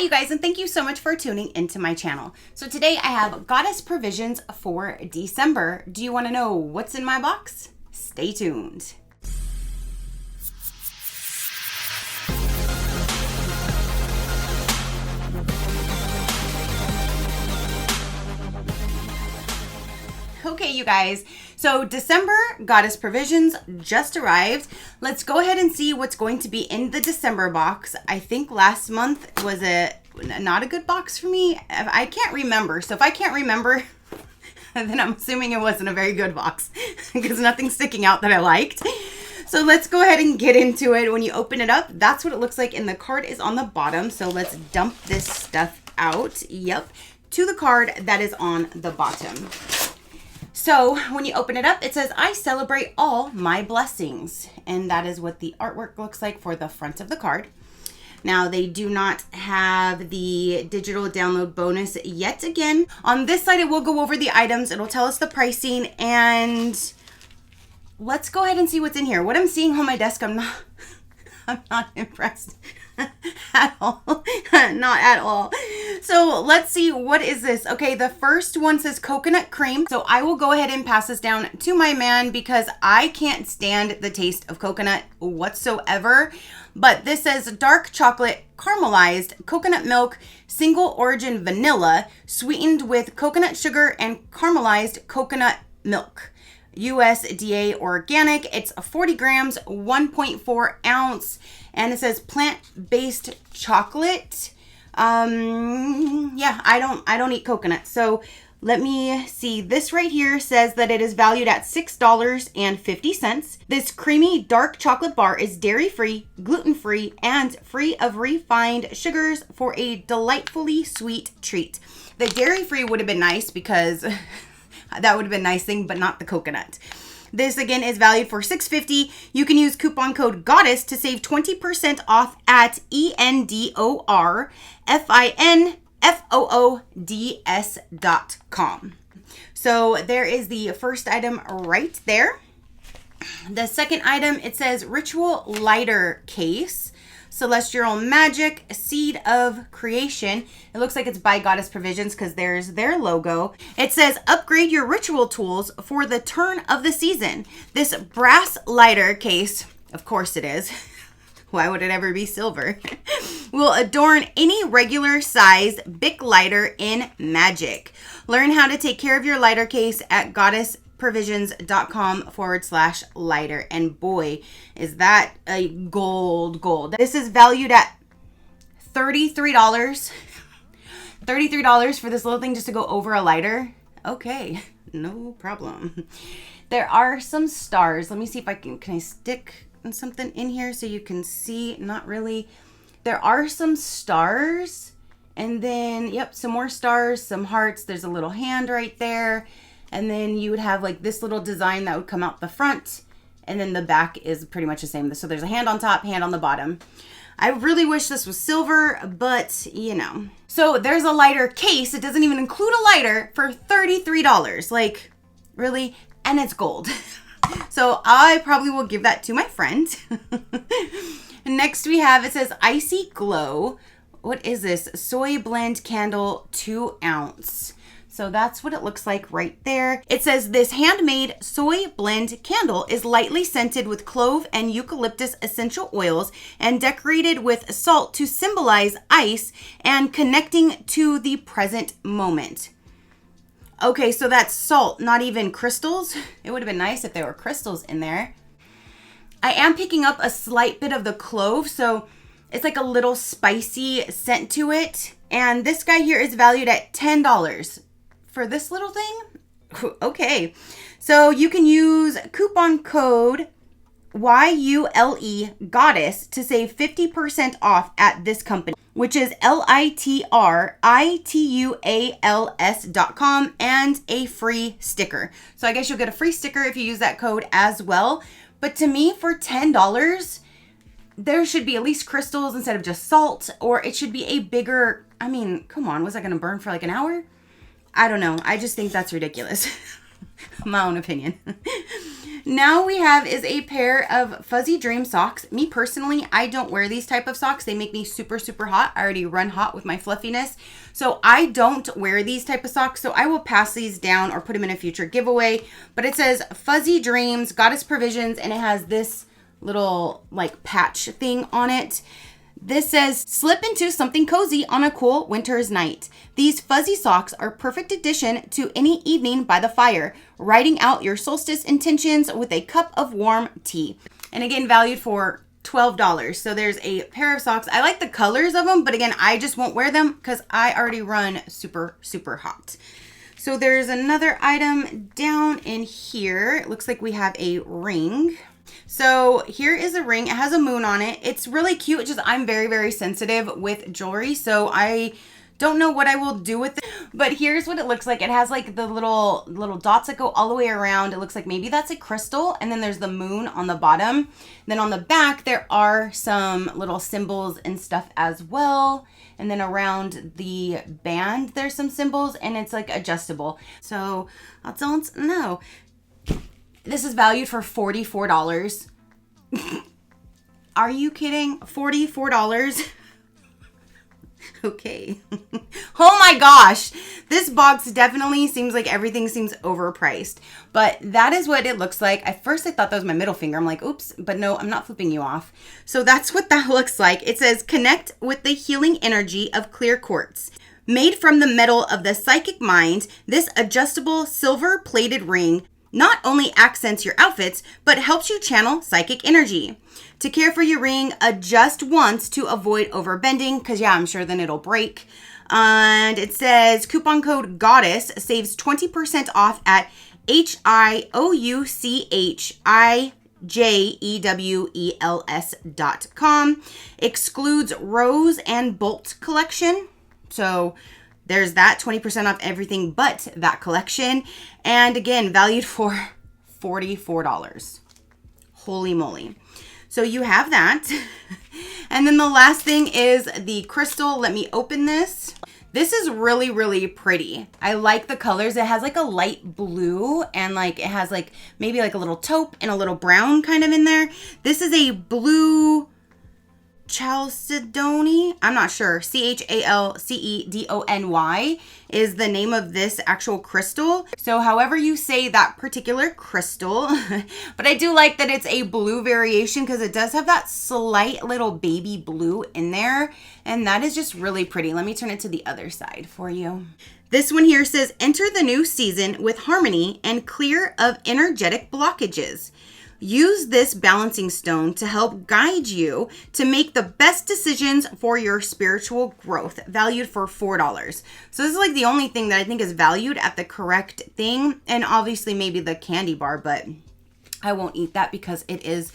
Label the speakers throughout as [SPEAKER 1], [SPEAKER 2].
[SPEAKER 1] Hi you guys, and thank you so much for tuning into my channel. So today I have goddess provisions for December. Do you want to know what's in my box? Stay tuned. Okay, you guys, so December goddess provisions just arrived. Let's go ahead and see what's going to be in the December box. I think last month was not a good box for me. I can't remember. So if I can't remember, then I'm assuming it wasn't a very good box because nothing's sticking out that I liked. So let's go ahead and get into it. When you open it up, that's what it looks like, and the card is on the bottom. So let's dump this stuff out. Yep, to the card that is on the bottom. So when you open it up, it says, I celebrate all my blessings. And that is what the artwork looks like for the front of the card. Now, they do not have the digital download bonus yet again. On this side, it will go over the items. It'll tell us the pricing. And let's go ahead and see what's in here. What I'm seeing on my desk, I'm not impressed at all. Not at all. So let's see, what is this? Okay, the first one says coconut cream. So I will go ahead and pass this down to my man because I can't stand the taste of coconut whatsoever. But this says dark chocolate caramelized coconut milk, single origin vanilla, sweetened with coconut sugar and caramelized coconut milk. USDA organic. It's 40 grams, 1.4 ounce, and it says plant-based chocolate. Yeah, I don't eat coconut. So let me see. This right here says that it is valued at $6.50. This creamy dark chocolate bar is dairy-free, gluten-free, and free of refined sugars for a delightfully sweet treat. The dairy-free would have been nice because that would have been a nice thing, but not the coconut. This again is valued for $6.50. You can use coupon code GODDESS to save 20% off at endorfinfoods.com. So there is the first item right there. The second item, it says Ritual Lighter Case. Celestial Magic, Seed of Creation. It looks like it's by Goddess Provisions because there's their logo. It says, upgrade your ritual tools for the turn of the season. This brass lighter case, of course it is. Why would it ever be silver? Will adorn any regular size Bic lighter in magic. Learn how to take care of your lighter case at goddessprovisions.com/lighter. And boy, is that a gold. This is valued at $33. $33 for this little thing just to go over a lighter. Okay, no problem. There are some stars. Let me see if I can I stick something in here so you can see? Not really. There are some stars, and then, yep, some more stars, some hearts. There's a little hand right there. And then you would have like this little design that would come out the front. And then the back is pretty much the same. So there's a hand on top, hand on the bottom. I really wish this was silver, but you know. So there's a lighter case. It doesn't even include a lighter for $33. Like, really? And it's gold. So I probably will give that to my friend. Next we have, it says Icy Glow. What is this? Soy blend candle, 2 ounce. So that's what it looks like right there. It says this handmade soy blend candle is lightly scented with clove and eucalyptus essential oils and decorated with salt to symbolize ice and connecting to the present moment. Okay, so that's salt, not even crystals. It would have been nice if there were crystals in there. I am picking up a slight bit of the clove, so it's like a little spicy scent to it. And this guy here is valued at $10. For this little thing? Okay. So you can use coupon code YULE Goddess to save 50% off at this company, which is LITRITUALS.com, and a free sticker. So I guess you'll get a free sticker if you use that code as well. But to me, for $10, there should be at least crystals instead of just salt, or it should be a bigger, I mean, come on, was that going to burn for like an hour? I don't know. I just think that's ridiculous. My own opinion. Now we have is a pair of Fuzzy Dream socks. Me personally, I don't wear these type of socks. They make me super, super hot. I already run hot with my fluffiness. So I don't wear these type of socks. So I will pass these down or put them in a future giveaway. But it says Fuzzy Dreams, Goddess Provisions, and it has this little like patch thing on it. This says, slip into something cozy on a cool winter's night. These fuzzy socks are perfect addition to any evening by the fire, writing out your solstice intentions with a cup of warm tea. And again, valued for $12. So there's a pair of socks. I like the colors of them, but again, I just won't wear them because I already run super, super hot. So there's another item down in here. It looks like we have a ring. So here is a ring. It has a moon on it. It's really cute. It's just I'm very, very sensitive with jewelry. So I don't know what I will do with it. But here's what it looks like. It has like the little dots that go all the way around. It looks like maybe that's a crystal. And then there's the moon on the bottom. Then on the back, there are some little symbols and stuff as well. And then around the band, there's some symbols and it's like adjustable. So I don't know. This is valued for $44. Are you kidding? $44? Okay. Oh my gosh. This box definitely seems like everything seems overpriced. But that is what it looks like. At first I thought that was my middle finger. I'm like, oops. But no, I'm not flipping you off. So that's what that looks like. It says, connect with the healing energy of clear quartz. Made from the metal of the psychic mind, this adjustable silver-plated ring not only accents your outfits, but helps you channel psychic energy. To care for your ring, adjust once to avoid overbending, because yeah, I'm sure then it'll break. And it says coupon code GODDESS saves 20% off at HIOUCHIJEWELS.com. Excludes rose and bolt collection. So there's that, 20% off everything but that collection. And again, valued for $44. Holy moly. So you have that. And then the last thing is the crystal. Let me open this. This is really, really pretty. I like the colors. It has like a light blue and like it has like maybe like a little taupe and a little brown kind of in there. This is a blue chalcedony. I'm not sure. CHALCEDONY is the name of this actual crystal. So however you say that particular crystal, but I do like that it's a blue variation because it does have that slight little baby blue in there. And that is just really pretty. Let me turn it to the other side for you. This one here says, enter the new season with harmony and clear of energetic blockages. Use this balancing stone to help guide you to make the best decisions for your spiritual growth, valued for $4. So this is like the only thing that I think is valued at the correct thing. And obviously maybe the candy bar, but I won't eat that because it is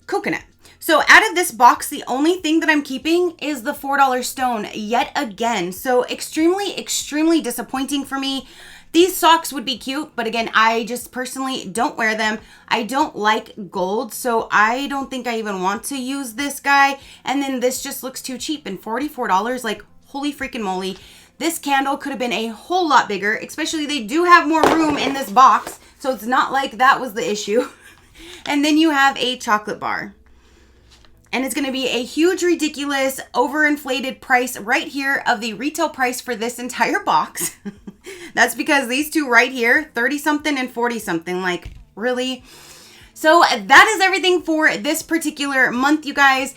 [SPEAKER 1] coconut. So out of this box, the only thing that I'm keeping is the $4 stone yet again. So extremely, extremely disappointing for me. These socks would be cute, but again, I just personally don't wear them. I don't like gold, so I don't think I even want to use this guy. And then this just looks too cheap, and $44, like holy freaking moly. This candle could have been a whole lot bigger, especially they do have more room in this box, so it's not like that was the issue. And then you have a chocolate bar. And it's going to be a huge, ridiculous, overinflated price right here of the retail price for this entire box. That's because these two right here, 30 something and 40 something, like really. So that is everything for this particular month, you guys.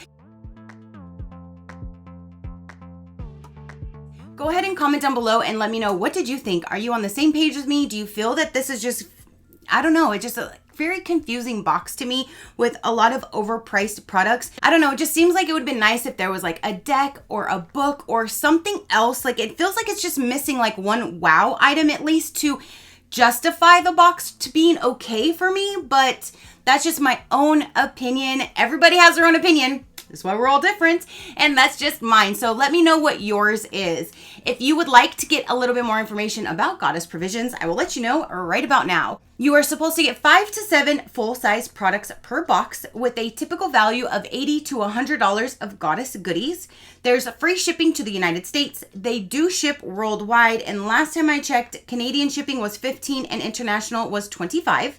[SPEAKER 1] Go ahead and comment down below and let me know, what did you think? Are you on the same page as me? Do you feel that this is just, I don't know, it's just a very confusing box to me with a lot of overpriced products. I don't know, it just seems like it would have been nice if there was like a deck or a book or something else. Like it feels like it's just missing like one wow item at least to justify the box to being okay for me, but that's just my own opinion. Everybody has their own opinion. That's why we're all different, and that's just mine. So let me know what yours is. If you would like to get a little bit more information about Goddess Provisions, I will let you know right about now. You are supposed to get 5 to 7 full-size products per box with a typical value of $80 to $100 of Goddess goodies. There's free shipping to the United States. They do ship worldwide, and last time I checked, Canadian shipping was $15 and international was $25.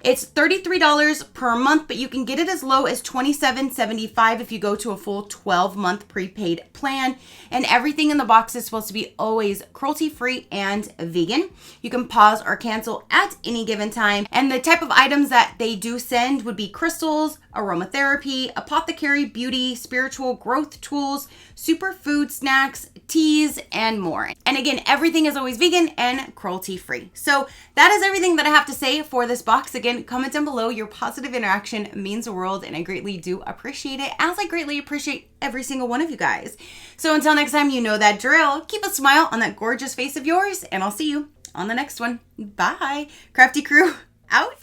[SPEAKER 1] It's $33 per month, but you can get it as low as $27.75 if you go to a full 12-month prepaid plan. And everything in the box is supposed to be always cruelty-free and vegan. You can pause or cancel at any given time. And the type of items that they do send would be crystals, aromatherapy, apothecary, beauty, spiritual growth tools, superfood snacks, teas, and more. And again, everything is always vegan and cruelty-free. So that is everything that I have to say for this box. Again, comment down below. Your positive interaction means the world, and I greatly do appreciate it, as I greatly appreciate every single one of you guys. So until next time, you know that drill. Keep a smile on that gorgeous face of yours, and I'll see you on the next one. Bye. Crafty crew, out.